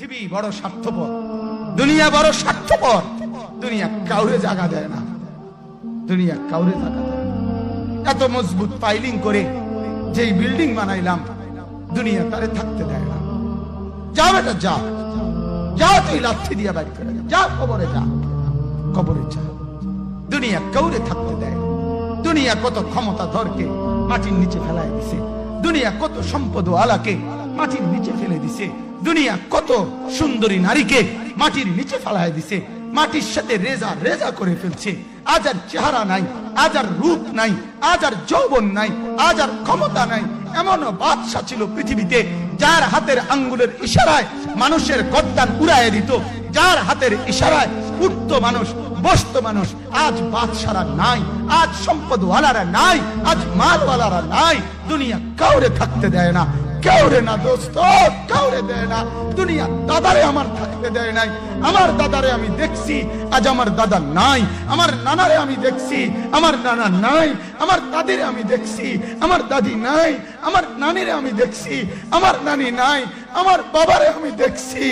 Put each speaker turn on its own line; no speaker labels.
পৃথিবী বড় স্বার্থপর, দুনিয়া বড় স্বার্থপর। দুনিয়া কাউরে জায়গা দেয় না, দুনিয়া কাউরে জায়গা দেয় না। এত মজবুত পাইলিং করে যেই বিল্ডিং বানাইলাম, দুনিয়া তারে থাকতে দেয় না। যাও বেটা যাও, যাও তুই লাথি দিয়া বাড়ি করে যা, কবরে যা, কবরে যা। দুনিয়া কাউরে থাকতে দেয় না। দুনিয়া কত ক্ষমতা ধরকে মাটির নিচে ফেলায় দিছে, দুনিয়া কত সম্পদ আলাকে মাটির নিচে ফেলে দিছে, দুনিয়া কত সুন্দরী নারীকে মাটির নিচে ফেলায় দিছে, মাটির সাথে রেজা রেজা করে ফেলছে। আজ আর চেহারা নাই, আজ আর রূপ নাই, আজ আর যৌবন নাই, আজ আর ক্ষমতা নাই। এমন বাদশা ছিল পৃথিবীতে যার হাতের আঙ্গুলের ইশারায় মানুষের গর্দান উড়াইয়া দিত, যার হাতের ইশারায় উঠতো মানুষ, বসতো মানুষ। আজ বাদশারা নাই, আজ সম্পদওয়ালারা নাই, আজ মালওয়ালারা নাই। দুনিয়া কাউরে থাকতে দেয় না, কাউরে না দোস্ত, কাউরে দেয় না। দুনিয়া দাদারে আমার থাকতে দেয় নাই। আমার দাদারে আমি দেখছি, আজ আমার দাদা নাই। আমার নানারে আমি দেখছি, আমার নানা নাই। আমার দাদিরে আমি দেখছি, আমার দাদি নাই। আমার নানিরে আমি দেখছি, আমার নানি নাই। আমার বাবারে আমি দেখছি।